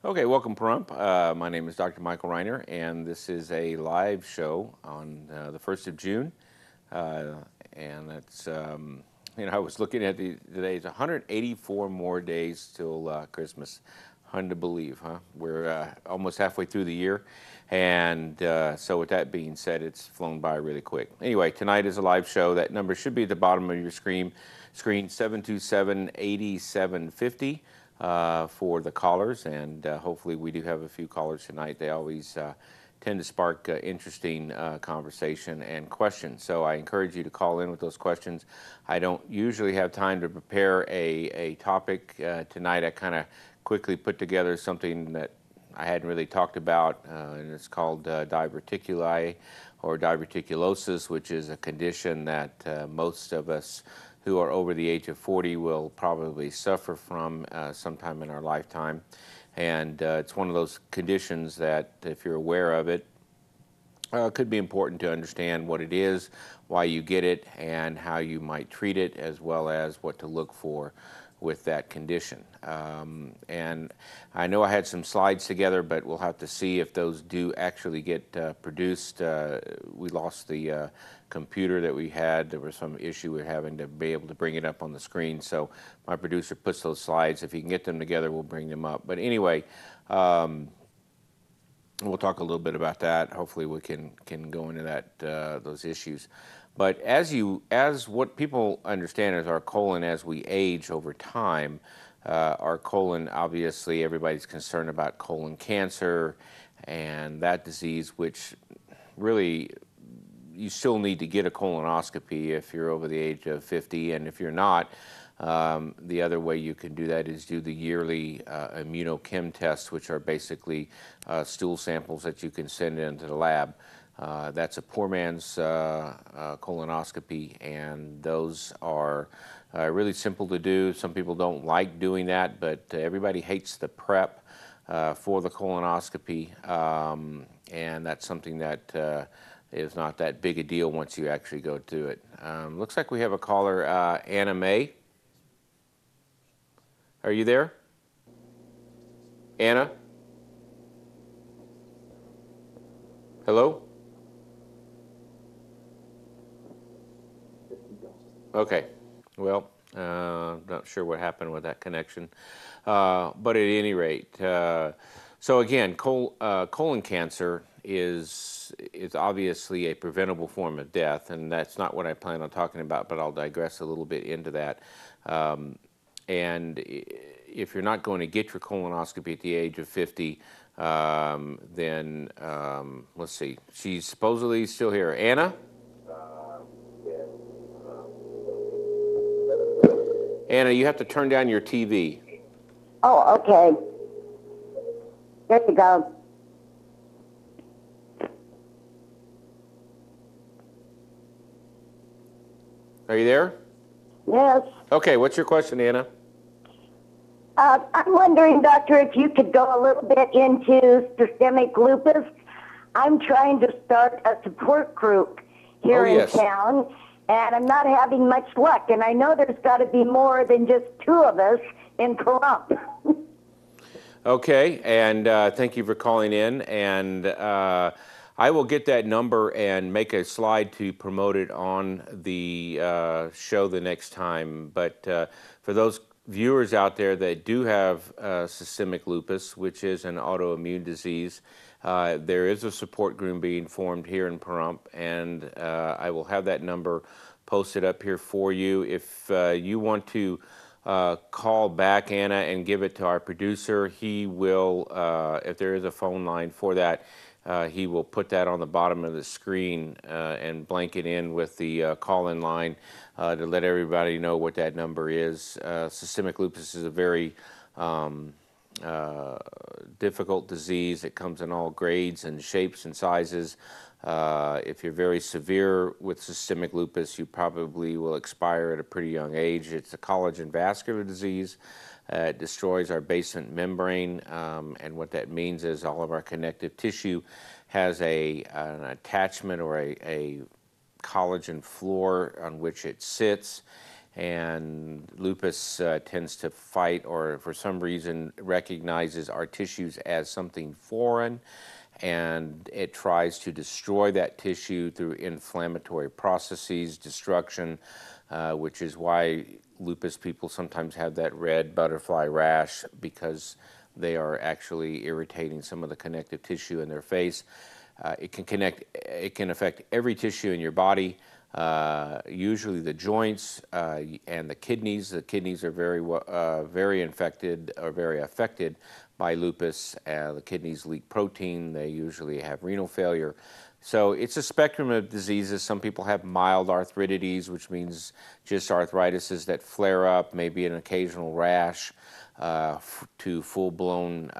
Okay, welcome, Pahrump. My name is Dr. Michael Reiner, and this is a live show on the 1st of June. Uh, and it's, I was looking at today, it's 184 more days till Christmas. Hard to believe, huh? We're almost halfway through the year. And so with that being said, it's flown by really quick. Anyway, tonight is a live show. That number should be at the bottom of your screen 727-8750 for the callers. And hopefully we do have a few callers tonight. They always tend to spark interesting conversation and questions. So I encourage you to call in with those questions. I don't usually have time to prepare a topic. Tonight I kind of quickly put together something that I hadn't really talked about, and it's called diverticuli or diverticulosis, which is a condition that most of us who are over the age of 40 will probably suffer from sometime in our lifetime. And it's one of those conditions that, if you're aware of it, could be important to understand what it is, why you get it, and how you might treat it, as well as what to look for with that condition. And I know I had some slides together, but we'll have to see if those do actually get produced. We lost the computer that we had. There was some issue with having to be able to bring it up on the screen. So my producer puts those slides. If he can get them together, we'll bring them up. But anyway, we'll talk a little bit about that. Hopefully we can go into that those issues. But as what people understand is our colon, as we age over time, our colon, obviously everybody's concerned about colon cancer and that disease, which really you still need to get a colonoscopy if you're over the age of 50, and if you're not, the other way you can do that is do the yearly immunochem tests, which are basically stool samples that you can send into the lab. That's a poor man's colonoscopy, and those are really simple to do. Some people don't like doing that, but everybody hates the prep for the colonoscopy, and that's something that is not that big a deal once you actually go do it. Looks like we have a caller, Anna Mae. Are you there? Anna? Hello? Okay. Well, not sure what happened with that connection. But at any rate, so again, colon cancer is obviously a preventable form of death, and that's not what I plan on talking about, but I'll digress a little bit into that. And if you're not going to get your colonoscopy at the age of 50, then let's see, she's supposedly still here. Anna? Anna, you have to turn down your TV. Oh, okay. There you go. Are you there? Yes. Okay, what's your question, Anna? I'm wondering, doctor, if you could go a little bit into systemic lupus. I'm trying to start a support group here in town, and I'm not having much luck. And I know there's got to be more than just two of us in Pahrump. Okay, and thank you for calling in. And I will get that number and make a slide to promote it on the show the next time. But for those viewers out there that do have systemic lupus, which is an autoimmune disease, there is a support group being formed here in Pahrump, and I will have that number posted up here for you. If you want to call back, Anna, and give it to our producer, he will, if there is a phone line for that, he will put that on the bottom of the screen and blank it in with the call-in line to let everybody know what that number is. Systemic lupus is a very difficult disease. It comes in all grades and shapes and sizes. If you're very severe with systemic lupus, you probably will expire at a pretty young age. It's a collagen vascular disease. It destroys our basement membrane, and what that means is all of our connective tissue has an attachment or a collagen floor on which it sits, and lupus tends to fight, or for some reason recognizes our tissues as something foreign, and it tries to destroy that tissue through inflammatory processes, destruction, which is why lupus people sometimes have that red butterfly rash, because they are actually irritating some of the connective tissue in their face. It can affect every tissue in your body, usually the joints and the kidneys. The kidneys are very infected or very affected by lupus. The kidneys leak protein. They usually have renal failure. So it's a spectrum of diseases. Some people have mild arthritides, which means just arthritises that flare up, maybe an occasional rash, to full-blown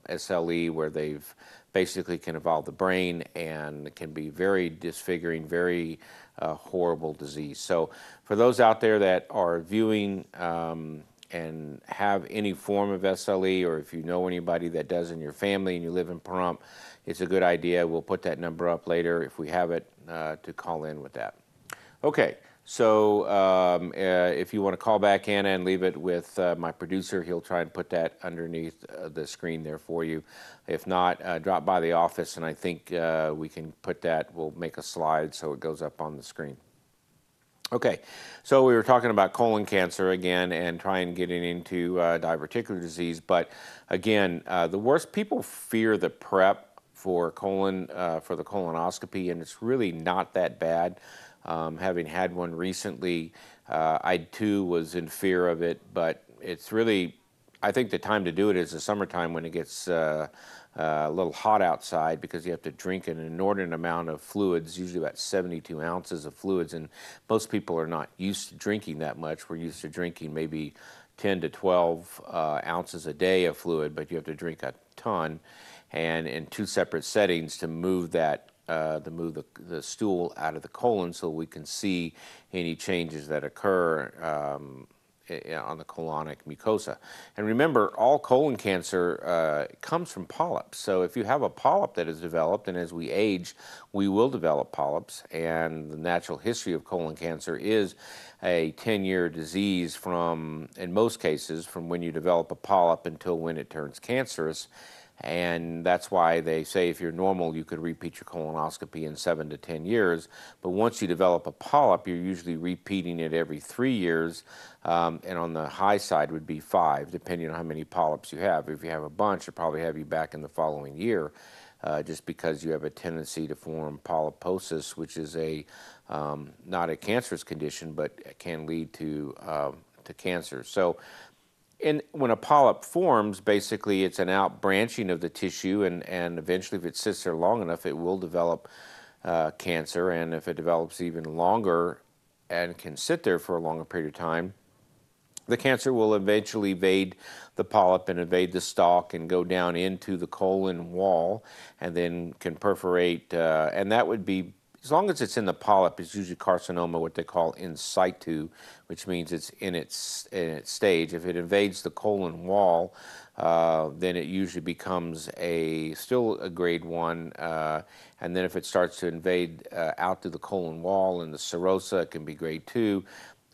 SLE, where they've basically can involve the brain and can be very disfiguring, very horrible disease. So for those out there that are viewing and have any form of SLE, or if you know anybody that does in your family and you live in Pahrump, it's a good idea. We'll put that number up later if we have it, to call in with that. Okay, so if you want to call back Anna and leave it with my producer, he'll try and put that underneath the screen there for you. If not, drop by the office, and I think we can put that, we'll make a slide so it goes up on the screen. Okay, so we were talking about colon cancer again and trying getting into diverticular disease, but again, the worst, people fear the prep for colon, for the colonoscopy, and it's really not that bad. Having had one recently, I too was in fear of it, but it's really, I think the time to do it is the summertime when it gets a little hot outside, because you have to drink an inordinate amount of fluids, usually about 72 ounces of fluids, and most people are not used to drinking that much. We're used to drinking maybe 10 to 12 ounces a day of fluid, but you have to drink a ton, and in two separate settings to move that move the stool out of the colon so we can see any changes that occur on the colonic mucosa. And remember, all colon cancer comes from polyps. So if you have a polyp that is developed, and as we age, we will develop polyps, and the natural history of colon cancer is a 10-year disease from, in most cases, from when you develop a polyp until when it turns cancerous. And that's why they say if you're normal, you could repeat your colonoscopy in 7 to 10 years. But once you develop a polyp, you're usually repeating it every 3 years. And on the high side would be 5, depending on how many polyps you have. If you have a bunch, it'll probably have you back in the following year, just because you have a tendency to form polyposis, which is not a cancerous condition, but can lead to cancer. So when a polyp forms, basically it's an outbranching of the tissue, and eventually if it sits there long enough, it will develop cancer. And if it develops even longer and can sit there for a longer period of time, the cancer will eventually evade the polyp and evade the stalk and go down into the colon wall, and then can perforate, and that would be, as long as it's in the polyp, it's usually carcinoma, what they call in situ, which means it's in its stage. If it invades the colon wall, then it usually becomes still a grade 1, and then if it starts to invade out to the colon wall and the serosa, it can be grade 2.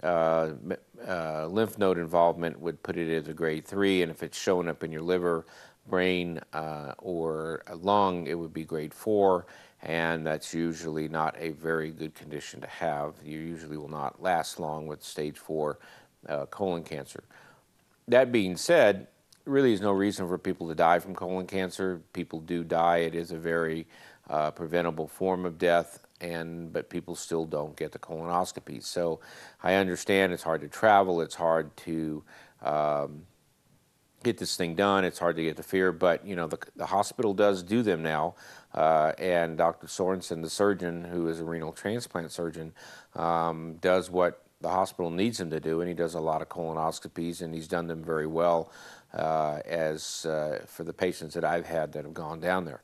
Lymph node involvement would put it as a grade 3, and if it's showing up in your liver, brain, or a lung, it would be grade 4. And that's usually not a very good condition to have. You usually will not last long with stage 4 colon cancer. That being said, really is no reason for people to die from colon cancer. People do die. It is a very preventable form of death, but people still don't get the colonoscopy. So I understand it's hard to travel. It's hard to get this thing done. It's hard to get the fear, but you know, the hospital does do them now, and Dr. Sorensen, the surgeon, who is a renal transplant surgeon, does what the hospital needs him to do, and he does a lot of colonoscopies, and he's done them very well for the patients that I've had that have gone down there.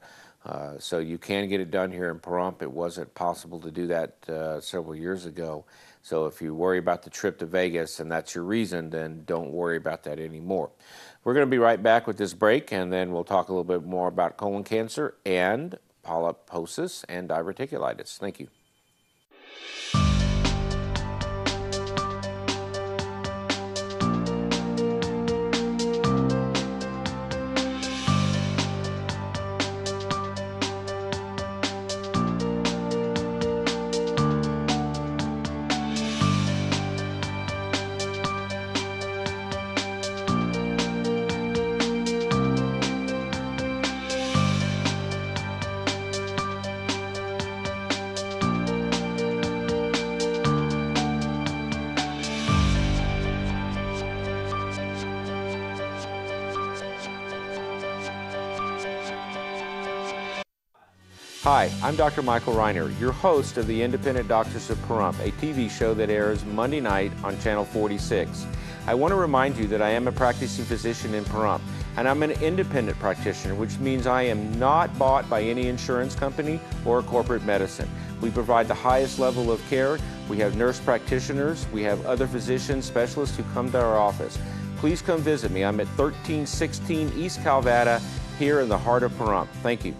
So you can get it done here in Pahrump. It wasn't possible to do that several years ago. So if you worry about the trip to Vegas and that's your reason, then don't worry about that anymore. We're going to be right back with this break, and then we'll talk a little bit more about colon cancer and polyposis and diverticulitis. Thank you. Hi, I'm Dr. Michael Reiner, your host of the Independent Doctors of Pahrump, a TV show that airs Monday night on Channel 46. I want to remind you that I am a practicing physician in Pahrump, and I'm an independent practitioner, which means I am not bought by any insurance company or corporate medicine. We provide the highest level of care. We have nurse practitioners. We have other physicians, specialists who come to our office. Please come visit me. I'm at 1316 East Calvada here in the heart of Pahrump. Thank you.